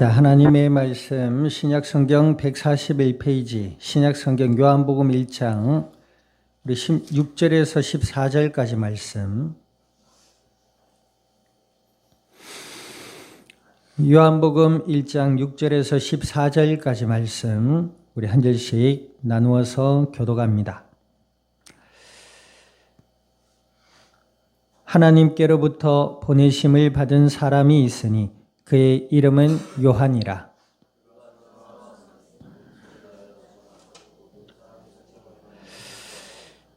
자, 하나님의 말씀 신약성경 141페이지 신약성경 요한복음 1장 우리 6절에서 14절까지 말씀. 요한복음 1장 6절에서 14절까지 말씀 우리 한 절씩 나누어서 교독합니다. 하나님께로부터 보내심을 받은 사람이 있으니 그의 이름은 요한이라.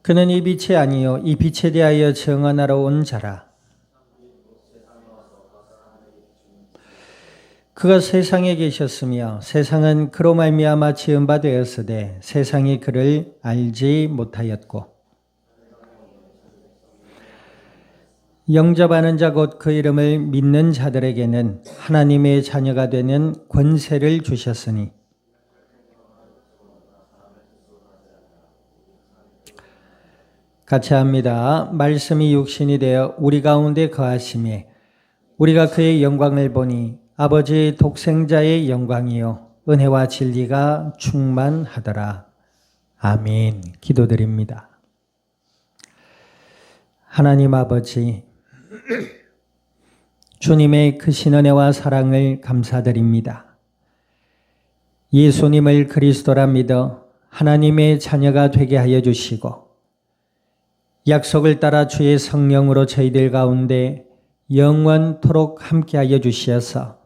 그는 이 빛이 아니요 이 빛에 대하여 증언하러 온 자라. 그가 세상에 계셨으며 세상은 그로 말미암아 지은 바 되었으되 세상이 그를 알지 못하였고 영접하는 자 곧 그 이름을 믿는 자들에게는 하나님의 자녀가 되는 권세를 주셨으니 같이 합니다. 말씀이 육신이 되어 우리 가운데 거하심에 우리가 그의 영광을 보니 아버지 독생자의 영광이요 은혜와 진리가 충만하더라. 아멘. 기도드립니다. 하나님 아버지, 주님의 크신 은혜와 사랑을 감사드립니다. 예수님을 그리스도라 믿어 하나님의 자녀가 되게 하여 주시고 약속을 따라 주의 성령으로 저희들 가운데 영원토록 함께하여 주시어서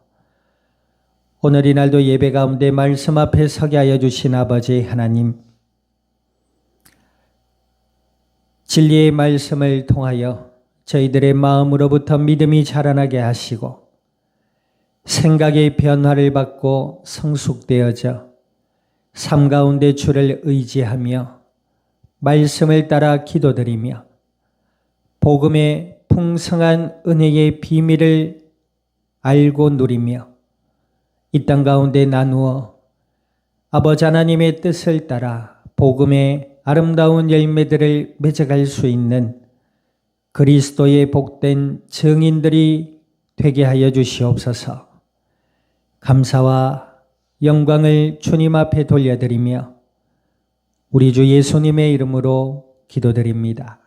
오늘 이날도 예배 가운데 말씀 앞에 서게 하여 주신 아버지 하나님, 진리의 말씀을 통하여 저희들의 마음으로부터 믿음이 자라나게 하시고 생각의 변화를 받고 성숙되어져 삶 가운데 주를 의지하며 말씀을 따라 기도드리며 복음의 풍성한 은혜의 비밀을 알고 누리며 이 땅 가운데 나누어 아버지 하나님의 뜻을 따라 복음의 아름다운 열매들을 맺어갈 수 있는 그리스도의 복된 증인들이 되게 하여 주시옵소서. 감사와 영광을 주님 앞에 돌려드리며 우리 주 예수님의 이름으로 기도드립니다.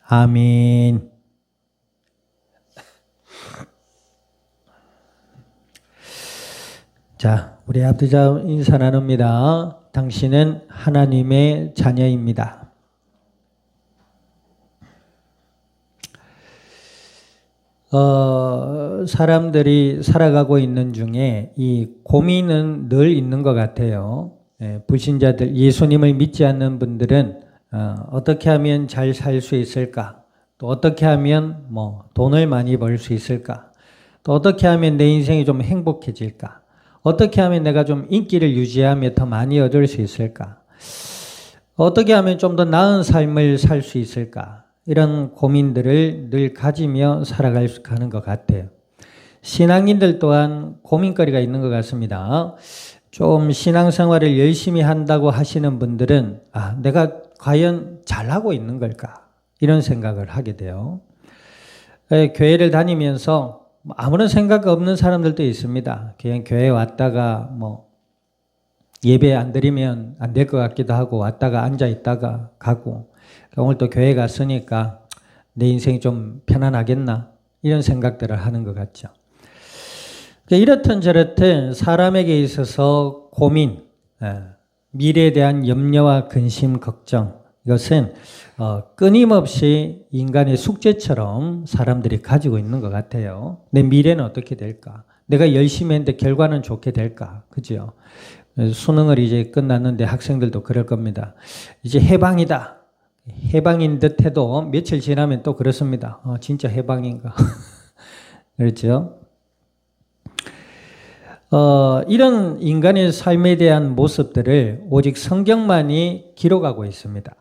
아멘. 자, 우리 앞뒤자 인사 나눕니다. 당신은 하나님의 자녀입니다. 사람들이 살아가고 있는 중에 이 고민은 늘 있는 것 같아요. 불신자들, 예수님을 믿지 않는 분들은 어떻게 하면 잘 살 수 있을까? 또 어떻게 하면 돈을 많이 벌 수 있을까? 또 어떻게 하면 내 인생이 좀 행복해질까? 어떻게 하면 내가 좀 인기를 유지하며 더 많이 얻을 수 있을까? 어떻게 하면 좀 더 나은 삶을 살 수 있을까? 이런 고민들을 늘 가지며 살아가는 것 같아요. 신앙인들 또한 고민거리가 있는 것 같습니다. 좀 신앙생활을 열심히 한다고 하시는 분들은 내가 과연 잘하고 있는 걸까? 이런 생각을 하게 돼요. 교회를 다니면서 아무런 생각 없는 사람들도 있습니다. 그냥 교회에 왔다가 예배 안 드리면 안 될 것 같기도 하고 왔다가 앉아 있다가 가고 오늘 또 교회 갔으니까 내 인생이 좀 편안하겠나 이런 생각들을 하는 것 같죠. 이렇든 저렇든 사람에게 있어서 고민, 미래에 대한 염려와 근심, 걱정 이것은 끊임없이 인간의 숙제처럼 사람들이 가지고 있는 것 같아요. 내 미래는 어떻게 될까? 내가 열심히 했는데 결과는 좋게 될까? 그죠? 수능을 이제 끝났는데 학생들도 그럴 겁니다. 이제 해방이다. 해방인 듯 해도 며칠 지나면 또 그렇습니다. 진짜 해방인가? 그렇죠? 이런 인간의 삶에 대한 모습들을 오직 성경만이 기록하고 있습니다.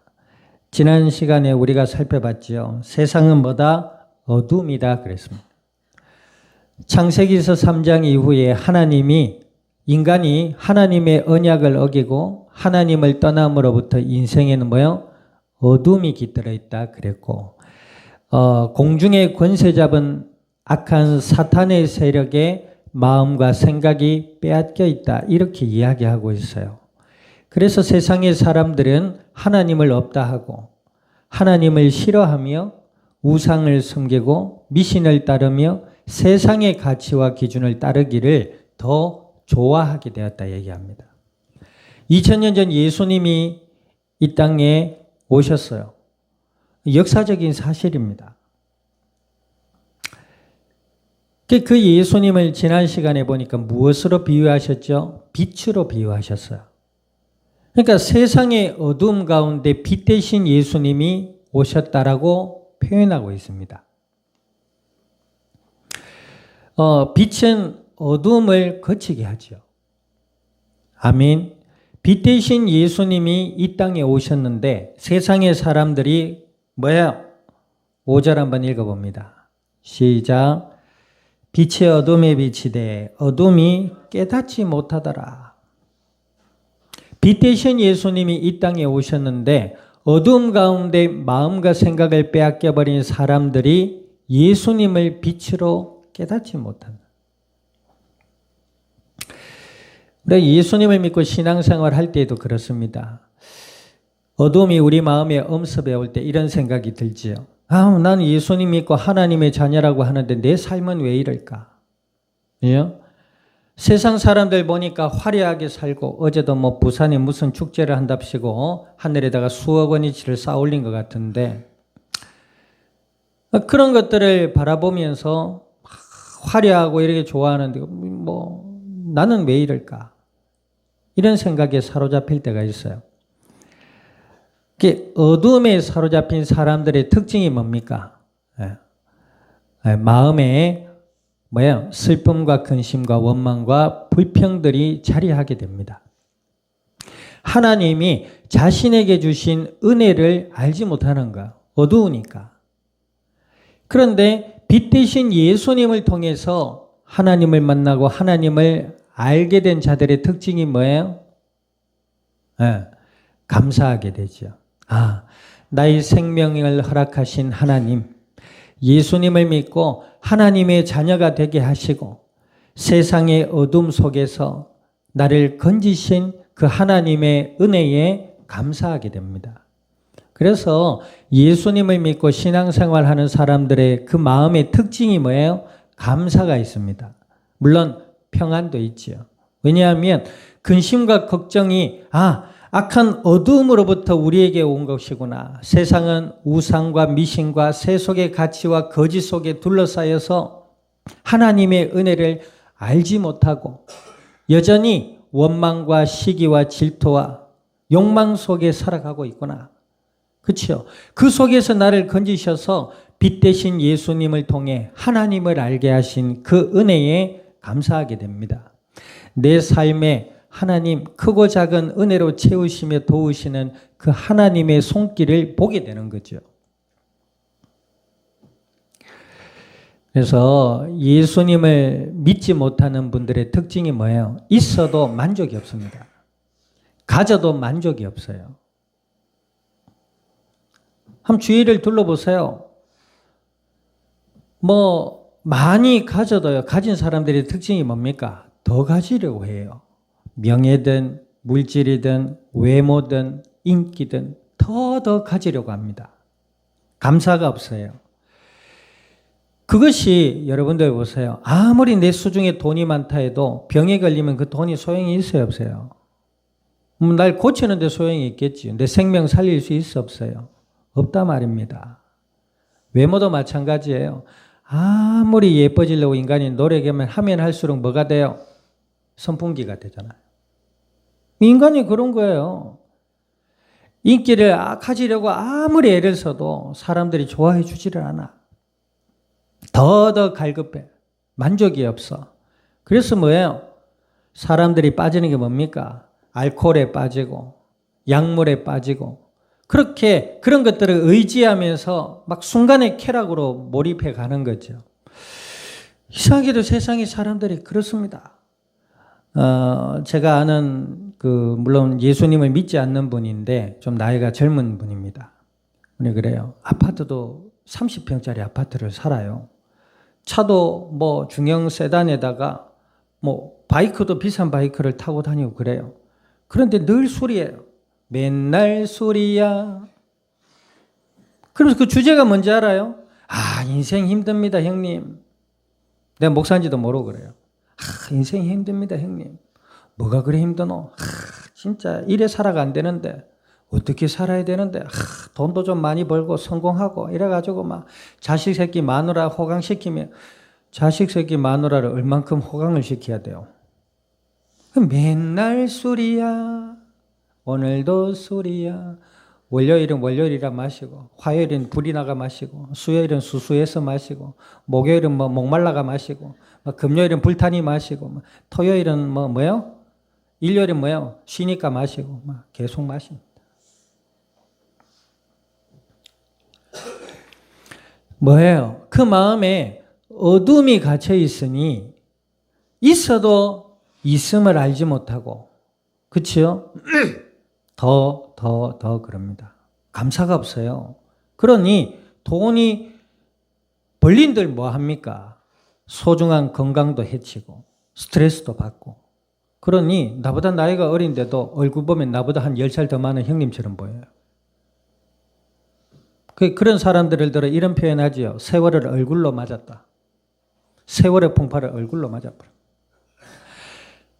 지난 시간에 우리가 살펴봤죠. 세상은 뭐다? 어둠이다 그랬습니다. 창세기서 3장 이후에 인간이 하나님의 언약을 어기고 하나님을 떠남으로부터 인생에는 뭐요? 어둠이 깃들어 있다 그랬고 공중의 권세 잡은 악한 사탄의 세력에 마음과 생각이 빼앗겨 있다. 이렇게 이야기하고 있어요. 그래서 세상의 사람들은 하나님을 없다 하고 하나님을 싫어하며 우상을 섬기고 미신을 따르며 세상의 가치와 기준을 따르기를 더 좋아하게 되었다 얘기합니다. 2000년 전 예수님이 이 땅에 오셨어요. 역사적인 사실입니다. 그 예수님을 지난 시간에 보니까 무엇으로 비유하셨죠? 빛으로 비유하셨어요. 그러니까 세상의 어둠 가운데 빛 대신 예수님이 오셨다라고 표현하고 있습니다. 빛은 어둠을 거치게 하죠. 아멘. 빛 대신 예수님이 이 땅에 오셨는데 세상의 사람들이 뭐예요? 5절 한번 읽어봅니다. 시작. 빛이 어둠에 비치되 어둠이 깨닫지 못하더라. 빛 대신 예수님이 이 땅에 오셨는데 어둠 가운데 마음과 생각을 빼앗겨버린 사람들이 예수님을 빛으로 깨닫지 못한다. 우리가 예수님을 믿고 신앙생활 할 때에도 그렇습니다. 어둠이 우리 마음에 엄습해 올 때 이런 생각이 들지요. 나는 예수님 믿고 하나님의 자녀라고 하는데 내 삶은 왜 이럴까? 예? 세상 사람들 보니까 화려하게 살고 어제도 부산에 무슨 축제를 한답시고 하늘에다가 수억 원어치를 쌓아 올린 것 같은데 그런 것들을 바라보면서 화려하고 이렇게 좋아하는데 나는 왜 이럴까? 이런 생각에 사로잡힐 때가 있어요. 어둠에 사로잡힌 사람들의 특징이 뭡니까? 마음에 슬픔과 근심과 원망과 불평들이 자리하게 됩니다. 하나님이 자신에게 주신 은혜를 알지 못하는 거야. 어두우니까. 그런데 빛 대신 예수님을 통해서 하나님을 만나고 하나님을 알게 된 자들의 특징이 뭐예요? 감사하게 되죠. 나의 생명을 허락하신 하나님, 예수님을 믿고 하나님의 자녀가 되게 하시고 세상의 어둠 속에서 나를 건지신 그 하나님의 은혜에 감사하게 됩니다. 그래서 예수님을 믿고 신앙생활하는 사람들의 그 마음의 특징이 뭐예요? 감사가 있습니다. 물론 평안도 있지요. 왜냐하면 근심과 걱정이 악한 어두움으로부터 우리에게 온 것이구나. 세상은 우상과 미신과 세속의 가치와 거짓 속에 둘러싸여서 하나님의 은혜를 알지 못하고 여전히 원망과 시기와 질투와 욕망 속에 살아가고 있구나. 그렇죠? 그 속에서 나를 건지셔서 빛 대신 예수님을 통해 하나님을 알게 하신 그 은혜에 감사하게 됩니다. 내 삶에 하나님 크고 작은 은혜로 채우시며 도우시는 그 하나님의 손길을 보게 되는 거죠. 그래서 예수님을 믿지 못하는 분들의 특징이 뭐예요? 있어도 만족이 없습니다. 가져도 만족이 없어요. 한번 주위를 둘러보세요. 많이 가져도요. 가진 사람들의 특징이 뭡니까? 더 가지려고 해요. 명예든 물질이든 외모든 인기든 더 가지려고 합니다. 감사가 없어요. 그것이 여러분들 보세요. 아무리 내 수중에 돈이 많다 해도 병에 걸리면 그 돈이 소용이 있어요, 없어요? 날 고치는데 소용이 있겠지. 내 생명 살릴 수 있어, 없어요? 없다 말입니다. 외모도 마찬가지예요. 아무리 예뻐지려고 인간이 노력하면 하면 할수록 뭐가 돼요? 선풍기가 되잖아요. 인간이 그런 거예요. 인기를 가지려고 아무리 애를 써도 사람들이 좋아해 주지를 않아. 더 갈급해. 만족이 없어. 그래서 뭐예요? 사람들이 빠지는 게 뭡니까? 알코올에 빠지고 약물에 빠지고 그렇게 그런 것들을 의지하면서 막 순간의 쾌락으로 몰입해 가는 거죠. 이상하게도 세상의 사람들이 그렇습니다. 제가 아는 물론 예수님을 믿지 않는 분인데 좀 나이가 젊은 분입니다. 우리 그래요. 아파트도 30평짜리 아파트를 살아요. 차도 중형 세단에다가 뭐 바이크도 비싼 바이크를 타고 다니고 그래요. 그런데 늘 술이에요. 맨날 술이야. 그러면서 그 주제가 뭔지 알아요? 아, 인생 힘듭니다, 형님. 내가 목사인지도 모르고 그래요. 아, 인생 힘듭니다, 형님. 뭐가 그래 힘드노? 아, 진짜 이래 살아가 안 되는데 어떻게 살아야 되는데 돈도 좀 많이 벌고 성공하고 이래가지고 막 자식 새끼 마누라 호강시키면 자식 새끼 마누라를 얼만큼 호강을 시켜야 돼요? 맨날 술이야. 오늘도 술이야. 월요일은 월요일이라 마시고 화요일은 불이 나가 마시고 수요일은 수수해서 마시고 목요일은 뭐 목말라가 마시고 금요일은 불타니 마시고 토요일은 뭐요? 일요일은 뭐요? 쉬니까 마시고 막 계속 마십니다. 뭐예요? 그 마음에 어둠이 갇혀 있으니 있어도 있음을 알지 못하고 그치요? 더 그럽니다. 감사가 없어요. 그러니 돈이 벌린들 뭐 합니까? 소중한 건강도 해치고 스트레스도 받고 그러니 나보다 나이가 어린데도 얼굴 보면 나보다 한 10살 더 많은 형님처럼 보여요. 그런 사람들을 들어 이런 표현하지요. 세월을 얼굴로 맞았다. 세월의 풍파를 얼굴로 맞아버려.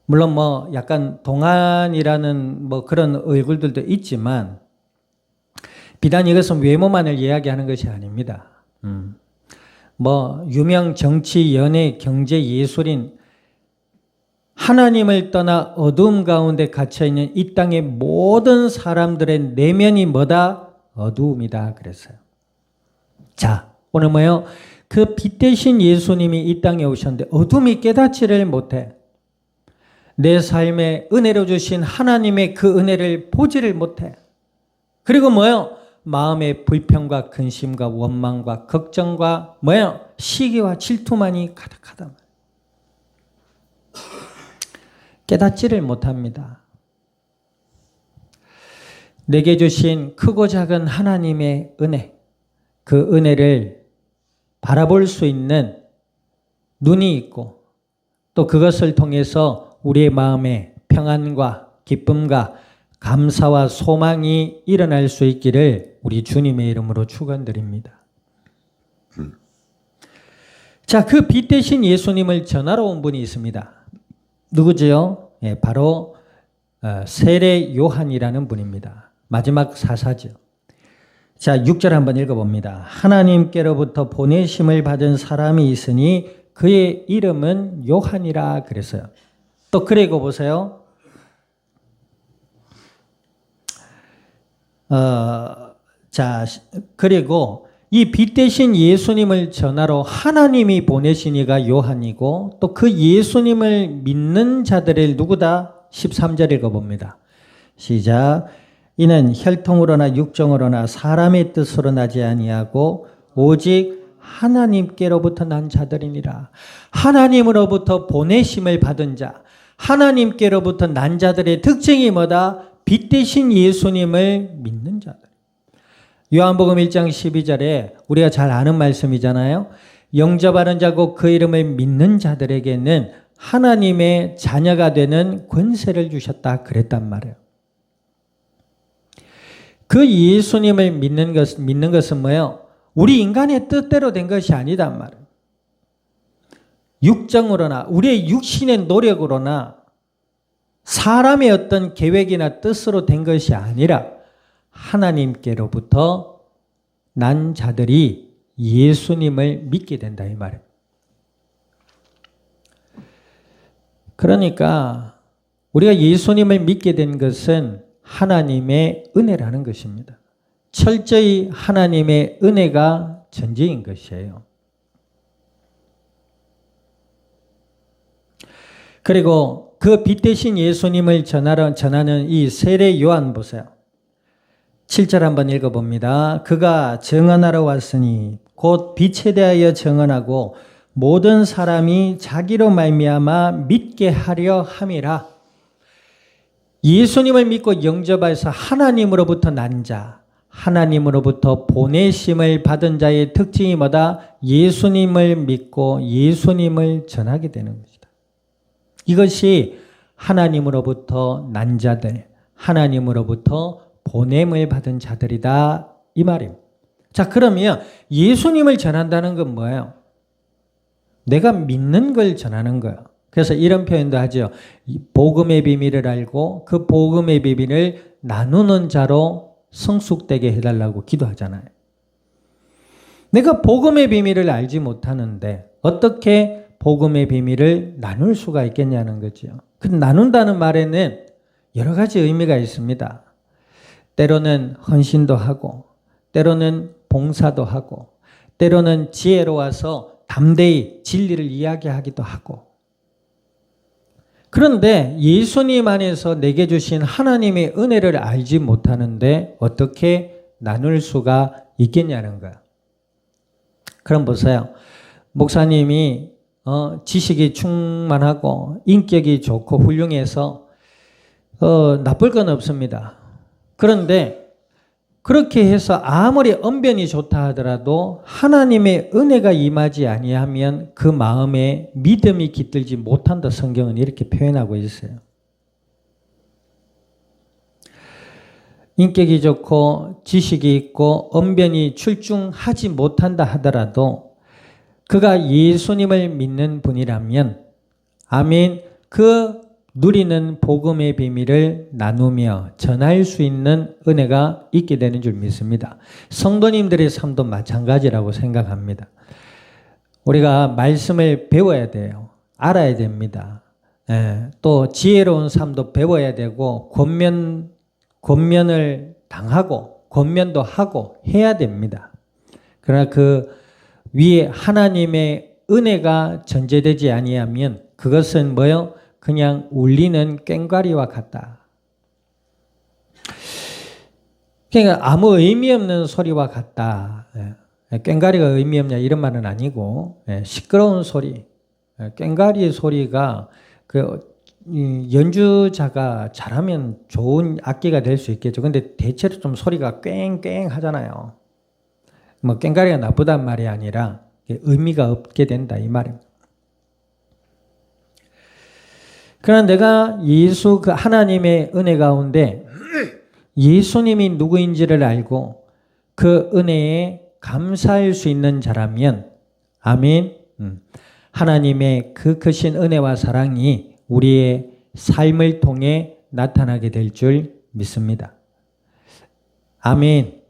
물론 뭐 약간 동안이라는 뭐 그런 얼굴들도 있지만 비단 이것은 외모만을 이야기하는 것이 아닙니다. 뭐 유명 정치, 연예, 경제, 예술인 하나님을 떠나 어두움 가운데 갇혀있는 이 땅의 모든 사람들의 내면이 뭐다? 어두움이다 그랬어요. 자, 오늘 뭐예요? 그 빛 대신 예수님이 이 땅에 오셨는데 어둠이 깨닫지를 못해. 내 삶에 은혜로 주신 하나님의 그 은혜를 보지를 못해. 그리고 뭐예요? 마음의 불평과 근심과 원망과 걱정과 뭐예요? 시기와 질투만이 가득하다. 깨닫지를 못합니다. 내게 주신 크고 작은 하나님의 은혜, 그 은혜를 바라볼 수 있는 눈이 있고 또 그것을 통해서 우리의 마음에 평안과 기쁨과 감사와 소망이 일어날 수 있기를 우리 주님의 이름으로 축원드립니다. 자, 그 빛 대신 예수님을 전하러 온 분이 있습니다. 누구지요? 예, 바로 세례 요한이라는 분입니다. 마지막 사사죠. 자, 6절 한번 읽어봅니다. 하나님께로부터 보내심을 받은 사람이 있으니 그의 이름은 요한이라 그랬어요. 또 그리고 보세요. 자, 그리고 이 빛 대신 예수님을 전하러 하나님이 보내신 이가 요한이고 또 그 예수님을 믿는 자들을 누구다? 13절 읽어봅니다. 시작. 이는 혈통으로나 육정으로나 사람의 뜻으로 나지 아니하고 오직 하나님께로부터 난 자들이니라. 하나님으로부터 보내심을 받은 자, 하나님께로부터 난 자들의 특징이 뭐다? 빛 대신 예수님을 믿는 자들. 요한복음 1장 12절에 우리가 잘 아는 말씀이잖아요. 영접하는 자고 그 이름을 믿는 자들에게는 하나님의 자녀가 되는 권세를 주셨다 그랬단 말이에요. 그 예수님을 믿는 것은 뭐예요? 우리 인간의 뜻대로 된 것이 아니단 말이에요. 육정으로나 우리의 육신의 노력으로나 사람의 어떤 계획이나 뜻으로 된 것이 아니라 하나님께로부터 난 자들이 예수님을 믿게 된다 이 말이에요. 그러니까 우리가 예수님을 믿게 된 것은 하나님의 은혜라는 것입니다. 철저히 하나님의 은혜가 전제인 것이에요. 그리고 그 빛 대신 예수님을 전하는 이 세례 요한 보세요. 7절 한번 읽어봅니다. 그가 증언하러 왔으니 곧 빛에 대하여 증언하고 모든 사람이 자기로 말미암아 믿게 하려 함이라. 예수님을 믿고 영접해서 하나님으로부터 난 자, 하나님으로부터 보내심을 받은 자의 특징이 뭐다? 예수님을 믿고 예수님을 전하게 되는 것이다. 이것이 하나님으로부터 난 자들, 하나님으로부터 보냄을 받은 자들이다 이 말입니다. 자, 그러면 예수님을 전한다는 건 뭐예요? 내가 믿는 걸 전하는 거예요. 그래서 이런 표현도 하죠. 복음의 비밀을 알고 그 복음의 비밀을 나누는 자로 성숙되게 해달라고 기도하잖아요. 내가 복음의 비밀을 알지 못하는데 어떻게 복음의 비밀을 나눌 수가 있겠냐는 거죠. 그 나눈다는 말에는 여러 가지 의미가 있습니다. 때로는 헌신도 하고, 때로는 봉사도 하고, 때로는 지혜로워서 담대히 진리를 이야기하기도 하고. 그런데 예수님 안에서 내게 주신 하나님의 은혜를 알지 못하는데 어떻게 나눌 수가 있겠냐는 거야. 그럼 보세요. 목사님이 지식이 충만하고 인격이 좋고 훌륭해서 나쁠 건 없습니다. 그런데 그렇게 해서 아무리 언변이 좋다 하더라도 하나님의 은혜가 임하지 아니하면 그 마음에 믿음이 깃들지 못한다. 성경은 이렇게 표현하고 있어요. 인격이 좋고 지식이 있고 언변이 출중하지 못한다 하더라도 그가 예수님을 믿는 분이라면 아멘, 그 누리는 복음의 비밀을 나누며 전할 수 있는 은혜가 있게 되는 줄 믿습니다. 성도님들의 삶도 마찬가지라고 생각합니다. 우리가 말씀을 배워야 돼요. 알아야 됩니다. 또 지혜로운 삶도 배워야 되고 권면을 당하고 권면도 하고 해야 됩니다. 그러나 그 위에 하나님의 은혜가 전제되지 아니하면 그것은 뭐요? 그냥 울리는 꽹과리와 같다. 그러니까 아무 의미 없는 소리와 같다. 꽹과리가 의미 없냐 이런 말은 아니고 시끄러운 소리. 꽹과리의 소리가 그 연주자가 잘하면 좋은 악기가 될 수 있겠죠. 근데 대체로 좀 소리가 꽹꽹 하잖아요. 뭐 꽹과리가 나쁘단 말이 아니라 의미가 없게 된다 이 말입니다. 그러나 내가 예수 그 하나님의 은혜 가운데 예수님이 누구인지를 알고 그 은혜에 감사할 수 있는 자라면 아멘. 하나님의 그 크신 은혜와 사랑이 우리의 삶을 통해 나타나게 될 줄 믿습니다. 아멘.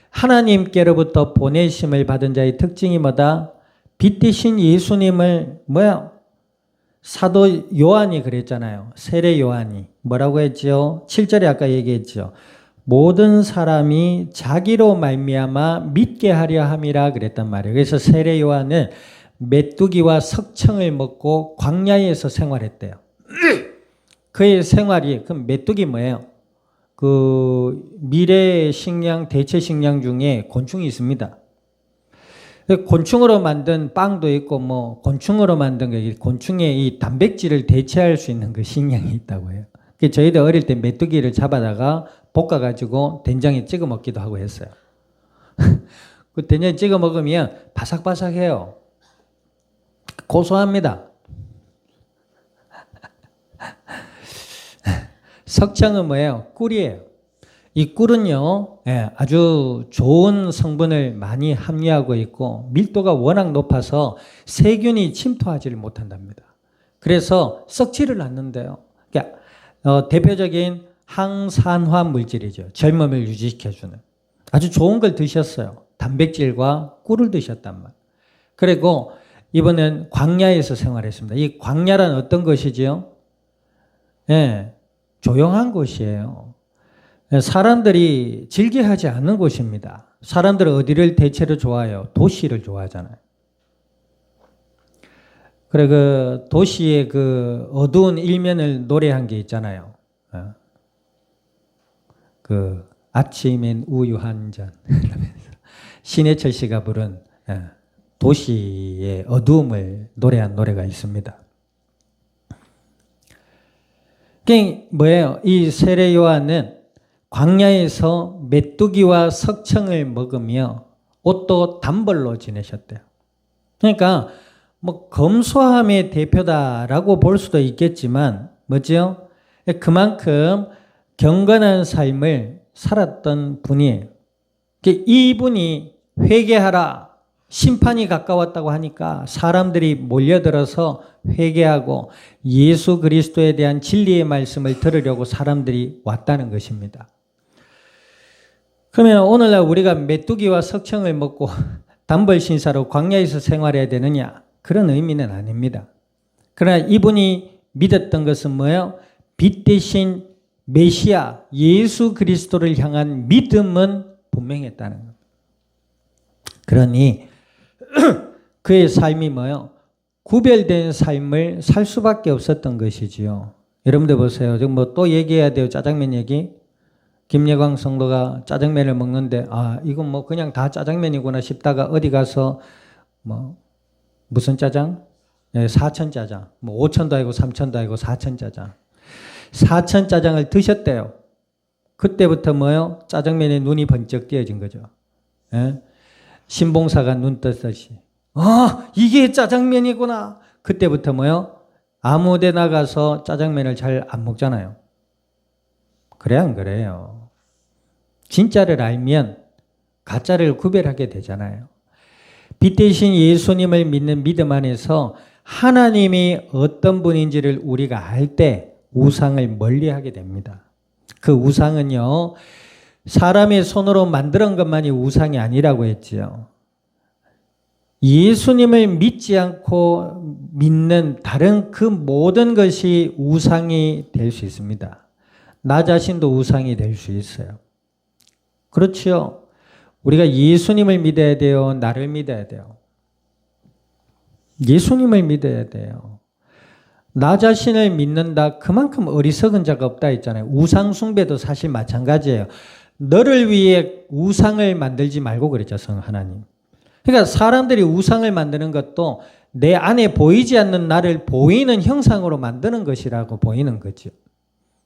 하나님께로부터 보내심을 받은 자의 특징이 뭐다? 빛 대신 예수님을 사도 요한이 그랬잖아요. 세례 요한이. 뭐라고 했죠? 7절에 아까 얘기했죠. 모든 사람이 자기로 말미암아 믿게 하려 함이라 그랬단 말이에요. 그래서 세례 요한은 메뚜기와 석청을 먹고 광야에서 생활했대요. 그의 생활이, 그럼 메뚜기 뭐예요? 그 미래 식량, 대체 식량 중에 곤충이 있습니다. 곤충으로 만든 빵도 있고 뭐 곤충으로 만든 게 곤충의 이 단백질을 대체할 수 있는 그 식량이 있다고 해요. 저희들 어릴 때 메뚜기를 잡아다가 볶아가지고 된장에 찍어 먹기도 하고 했어요. 그 된장에 찍어 먹으면 바삭바삭해요. 고소합니다. 석청은 뭐예요? 꿀이에요. 이 꿀은요, 아주 좋은 성분을 많이 함유하고 있고 밀도가 워낙 높아서 세균이 침투하지를 못한답니다. 그래서 썩지를 않는데요. 그러니까 대표적인 항산화 물질이죠. 젊음을 유지시켜주는. 아주 좋은 걸 드셨어요. 단백질과 꿀을 드셨단 말이에요. 그리고 이번엔 광야에서 생활했습니다. 이 광야란 어떤 것이지요? 조용한 곳이에요. 사람들이 즐겨하지 않는 곳입니다. 사람들은 어디를 대체로 좋아해요? 도시를 좋아하잖아요. 그래 그 도시의 그 어두운 일면을 노래한 게 있잖아요. 그 아침엔 우유 한 잔. 신해철 씨가 부른 도시의 어두움을 노래한 노래가 있습니다. 그게 뭐예요? 이 세례 요한은 광야에서 메뚜기와 석청을 먹으며 옷도 단벌로 지내셨대요. 그러니까 뭐 검소함의 대표다라고 볼 수도 있겠지만 뭐죠? 그만큼 경건한 삶을 살았던 분이에요. 이분이 회개하라, 심판이 가까웠다고 하니까 사람들이 몰려들어서 회개하고 예수 그리스도에 대한 진리의 말씀을 들으려고 사람들이 왔다는 것입니다. 그러면 오늘날 우리가 메뚜기와 석청을 먹고 단벌 신사로 광야에서 생활해야 되느냐? 그런 의미는 아닙니다. 그러나 이분이 믿었던 것은 뭐예요? 빛 대신 메시아 예수 그리스도를 향한 믿음은 분명했다는 것. 그러니 그의 삶이 뭐예요? 구별된 삶을 살 수밖에 없었던 것이지요. 여러분들 보세요. 지금 뭐 또 얘기해야 돼요. 짜장면 얘기. 김예광 성도가 짜장면을 먹는데 이건 뭐 그냥 다 짜장면이구나 싶다가 어디 가서 뭐 무슨 짜장? 네, 사천 짜장. 뭐 5천도 아니고 3천도 아니고 4천 짜장. 4천 짜장을 드셨대요. 그때부터 뭐요? 짜장면에 눈이 번쩍 띄어진 거죠. 예? 신봉사가 눈 떴듯이. 이게 짜장면이구나. 그때부터 뭐요? 아무 데 나가서 짜장면을 잘 안 먹잖아요. 그래 안 그래요? 진짜를 알면 가짜를 구별하게 되잖아요. 빛 대신 예수님을 믿는 믿음 안에서 하나님이 어떤 분인지를 우리가 알 때 우상을 멀리하게 됩니다. 그 우상은요, 사람의 손으로 만든 것만이 우상이 아니라고 했지요. 예수님을 믿지 않고 믿는 다른 그 모든 것이 우상이 될 수 있습니다. 나 자신도 우상이 될 수 있어요. 그렇지요. 우리가 예수님을 믿어야 돼요? 나를 믿어야 돼요? 예수님을 믿어야 돼요. 나 자신을 믿는다. 그만큼 어리석은 자가 없다 했잖아요. 우상 숭배도 사실 마찬가지예요. 너를 위해 우상을 만들지 말고 그랬죠, 성 하나님. 그러니까 사람들이 우상을 만드는 것도 내 안에 보이지 않는 나를 보이는 형상으로 만드는 것이라고 보이는 거죠.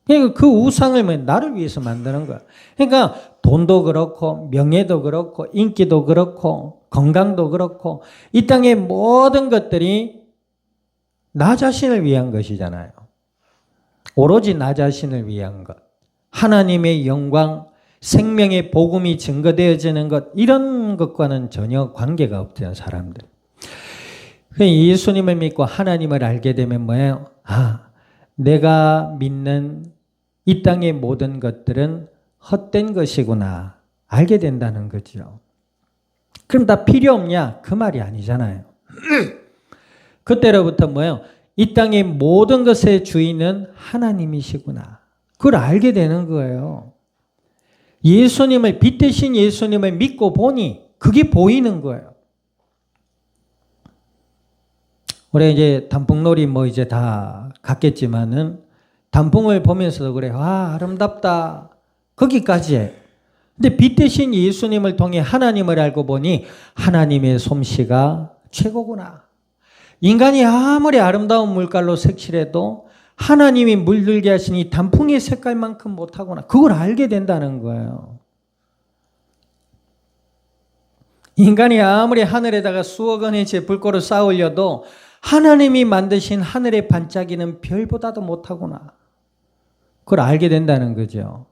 그러니까 그 우상을 나를 위해서 만드는 거야. 그러니까 돈도 그렇고 명예도 그렇고 인기도 그렇고 건강도 그렇고 이 땅의 모든 것들이 나 자신을 위한 것이잖아요. 오로지 나 자신을 위한 것. 하나님의 영광, 생명의 복음이 증거되어지는 것, 이런 것과는 전혀 관계가 없대요, 사람들. 예수님을 믿고 하나님을 알게 되면 뭐예요? 내가 믿는 이 땅의 모든 것들은 헛된 것이구나 알게 된다는 거죠. 그럼 다 필요 없냐? 그 말이 아니잖아요. 그때로부터 뭐예요? 이 땅의 모든 것의 주인은 하나님이시구나. 그걸 알게 되는 거예요. 예수님을, 빛 대신 예수님을 믿고 보니 그게 보이는 거예요. 우리 이제 단풍놀이 뭐 이제 다 갔겠지만은 단풍을 보면서도 그래. 아름답다. 거기까지 해. 근데 빛 대신 예수님을 통해 하나님을 알고 보니 하나님의 솜씨가 최고구나. 인간이 아무리 아름다운 물깔로 색칠해도 하나님이 물들게 하시니 단풍의 색깔만큼 못하구나. 그걸 알게 된다는 거예요. 인간이 아무리 하늘에다가 수억 원의 불꽃을 쌓아 올려도 하나님이 만드신 하늘의 반짝이는 별보다도 못하구나. 그걸 알게 된다는 거죠.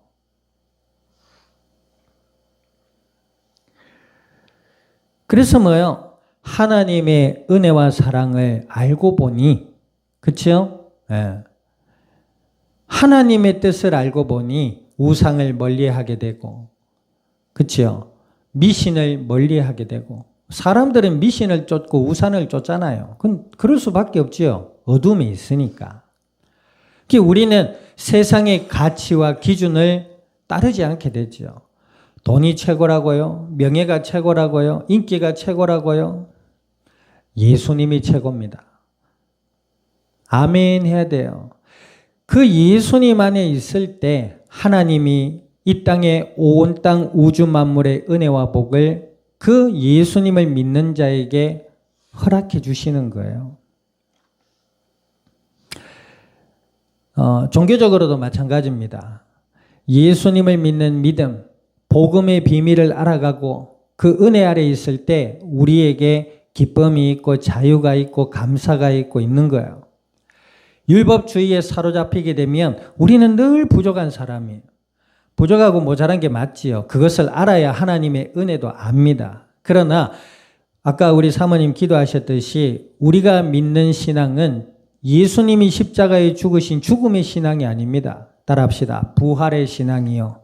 그래서 뭐예요? 하나님의 은혜와 사랑을 알고 보니, 그렇죠? 예. 하나님의 뜻을 알고 보니 우상을 멀리하게 되고, 그렇죠? 미신을 멀리하게 되고, 사람들은 미신을 쫓고 우상을 쫓잖아요. 그럴 수밖에 없지요. 어둠이 있으니까. 우리는 세상의 가치와 기준을 따르지 않게 되죠. 돈이 최고라고요? 명예가 최고라고요? 인기가 최고라고요? 예수님이 최고입니다. 아멘 해야 돼요. 그 예수님 안에 있을 때 하나님이 이 땅에 온 땅 우주 만물의 은혜와 복을 그 예수님을 믿는 자에게 허락해 주시는 거예요. 종교적으로도 마찬가지입니다. 예수님을 믿는 믿음, 복음의 비밀을 알아가고 그 은혜 아래 있을 때 우리에게 기쁨이 있고 자유가 있고 감사가 있고 있는 거예요. 율법주의에 사로잡히게 되면 우리는 늘 부족한 사람이에요. 부족하고 모자란 게 맞지요. 그것을 알아야 하나님의 은혜도 압니다. 그러나 아까 우리 사모님 기도하셨듯이 우리가 믿는 신앙은 예수님이 십자가에 죽으신 죽음의 신앙이 아닙니다. 따라합시다. 부활의 신앙이요.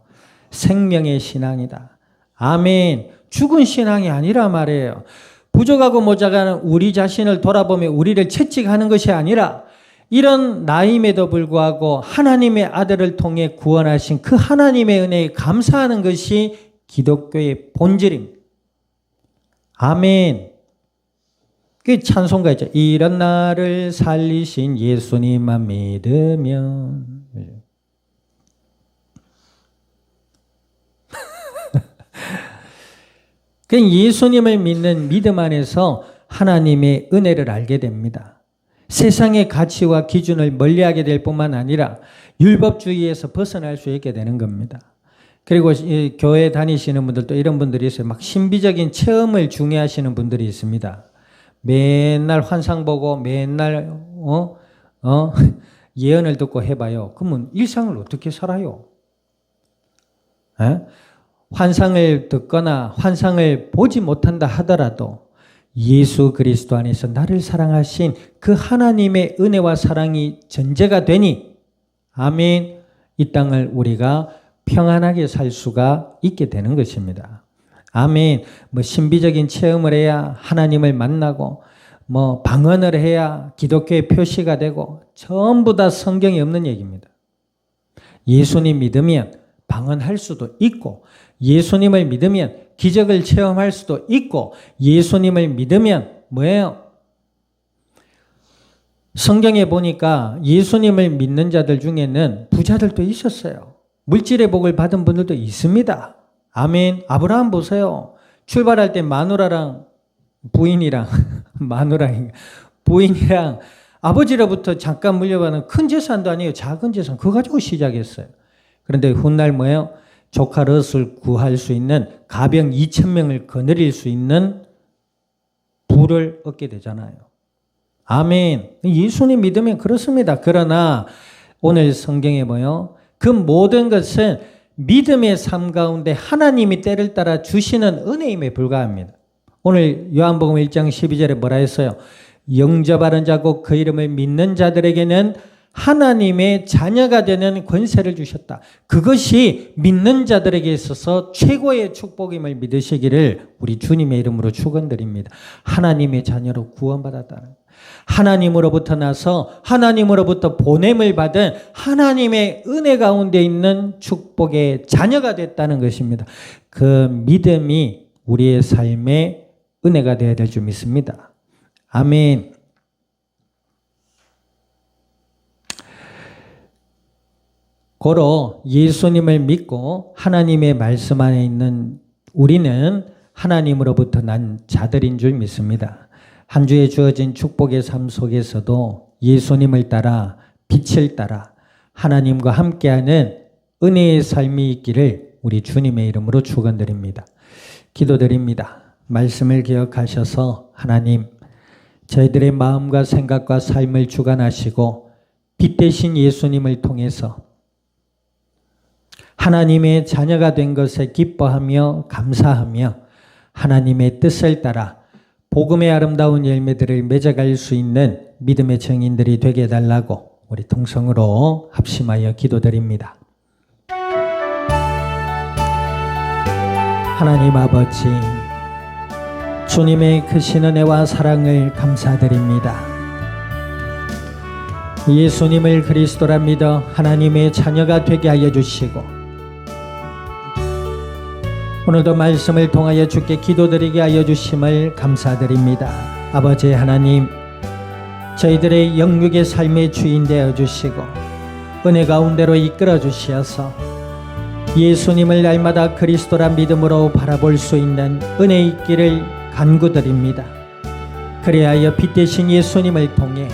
생명의 신앙이다. 아멘. 죽은 신앙이 아니라 말이에요. 부족하고 모자란 우리 자신을 돌아보며 우리를 채찍하는 것이 아니라 이런 나임에도 불구하고 하나님의 아들을 통해 구원하신 그 하나님의 은혜에 감사하는 것이 기독교의 본질입니다. 아멘. 그 찬송가 있죠. 이런 나를 살리신 예수님만 믿으면. 그 예수님을 믿는 믿음 안에서 하나님의 은혜를 알게 됩니다. 세상의 가치와 기준을 멀리하게 될 뿐만 아니라 율법주의에서 벗어날 수 있게 되는 겁니다. 그리고 교회 다니시는 분들도 이런 분들이 있어요. 막 신비적인 체험을 중요하시는 분들이 있습니다. 맨날 환상 보고 맨날 예언을 듣고 해봐요. 그러면 일상을 어떻게 살아요? 에? 환상을 듣거나 환상을 보지 못한다 하더라도 예수 그리스도 안에서 나를 사랑하신 그 하나님의 은혜와 사랑이 전제가 되니 아멘. 이 땅을 우리가 평안하게 살 수가 있게 되는 것입니다. 아멘. 뭐 신비적인 체험을 해야 하나님을 만나고 뭐 방언을 해야 기독교의 표시가 되고 전부 다 성경에 없는 얘기입니다. 예수님 믿으면 방언할 수도 있고 예수님을 믿으면 기적을 체험할 수도 있고 예수님을 믿으면 뭐예요? 성경에 보니까 예수님을 믿는 자들 중에는 부자들도 있었어요. 물질의 복을 받은 분들도 있습니다. 아멘. 아브라함 보세요. 출발할 때 마누라랑 부인이랑 부인이랑 아버지로부터 잠깐 물려받은 큰 재산도 아니에요. 작은 재산 그거 가지고 시작했어요. 그런데 훗날 뭐예요? 조카 롯을 구할 수 있는 가병 2,000명을 거느릴 수 있는 부를 얻게 되잖아요. 아멘. 예수님 믿으면 그렇습니다. 그러나 오늘 성경에 뭐요? 그 모든 것은 믿음의 삶 가운데 하나님이 때를 따라 주시는 은혜임에 불과합니다. 오늘 요한복음 1장 12절에 뭐라 했어요? 영접하는 자고 그 이름을 믿는 자들에게는 하나님의 자녀가 되는 권세를 주셨다. 그것이 믿는 자들에게 있어서 최고의 축복임을 믿으시기를 우리 주님의 이름으로 축원드립니다. 하나님의 자녀로 구원받았다는 하나님으로부터 나서 하나님으로부터 보냄을 받은 하나님의 은혜 가운데 있는 축복의 자녀가 됐다는 것입니다. 그 믿음이 우리의 삶의 은혜가 되어야 될 줄 믿습니다. 아멘. 고로 예수님을 믿고 하나님의 말씀 안에 있는 우리는 하나님으로부터 난 자들인 줄 믿습니다. 한 주에 주어진 축복의 삶 속에서도 예수님을 따라 빛을 따라 하나님과 함께하는 은혜의 삶이 있기를 우리 주님의 이름으로 축원드립니다. 기도드립니다. 말씀을 기억하셔서 하나님 저희들의 마음과 생각과 삶을 주관하시고 빛 대신 예수님을 통해서 하나님의 자녀가 된 것에 기뻐하며 감사하며 하나님의 뜻을 따라 복음의 아름다운 열매들을 맺어갈 수 있는 믿음의 증인들이 되게 해달라고 우리 동성으로 합심하여 기도드립니다. 하나님 아버지, 주님의 크신 은혜와 사랑을 감사드립니다. 예수님을 그리스도라 믿어 하나님의 자녀가 되게 하여 주시고 오늘도 말씀을 통하여 주께 기도드리게 하여 주심을 감사드립니다. 아버지 하나님, 저희들의 영육의 삶의 주인 되어 주시고 은혜 가운데로 이끌어 주시어서 예수님을 날마다 그리스도라 믿음으로 바라볼 수 있는 은혜 있기를 간구드립니다. 그리하여 빛 대신 예수님을 통해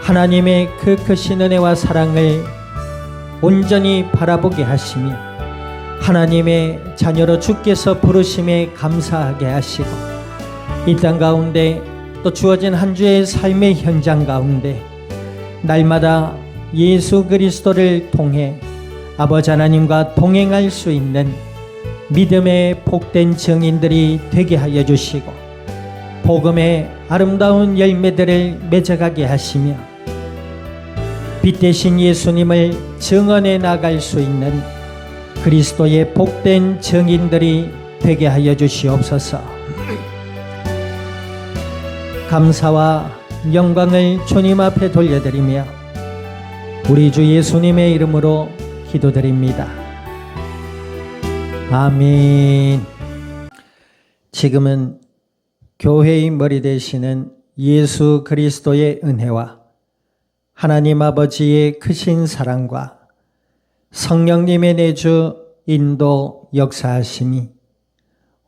하나님의 그 크신 은혜와 사랑을 온전히 바라보게 하시며 하나님의 자녀로 주께서 부르심에 감사하게 하시고 이 땅 가운데 또 주어진 한 주의 삶의 현장 가운데 날마다 예수 그리스도를 통해 아버지 하나님과 동행할 수 있는 믿음의 복된 증인들이 되게 하여 주시고 복음의 아름다운 열매들을 맺어가게 하시며 빛 대신 예수님을 증언해 나갈 수 있는 그리스도의 복된 증인들이 되게 하여 주시옵소서. 감사와 영광을 주님 앞에 돌려드리며 우리 주 예수님의 이름으로 기도드립니다. 아멘. 지금은 교회의 머리 되시는 예수 그리스도의 은혜와 하나님 아버지의 크신 사랑과 성령님의 내주 인도 역사하심이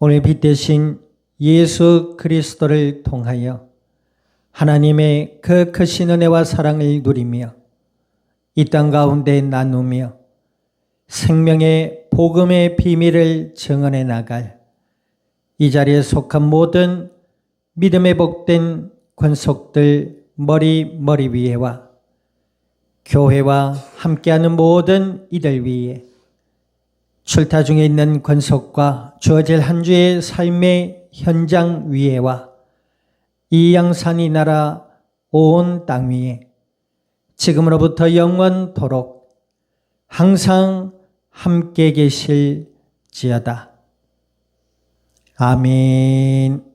오늘 빛 대신 예수 그리스도를 통하여 하나님의 그 크신 은혜와 사랑을 누리며 이 땅 가운데 나누며 생명의 복음의 비밀을 증언해 나갈 이 자리에 속한 모든 믿음의 복된 권속들 머리 위에와 교회와 함께하는 모든 이들 위에 출타 중에 있는 권속과 주어질 한 주의 삶의 현장 위에와 이 양산이 나라 온 땅 위에 지금으로부터 영원토록 항상 함께 계실지어다. 아멘.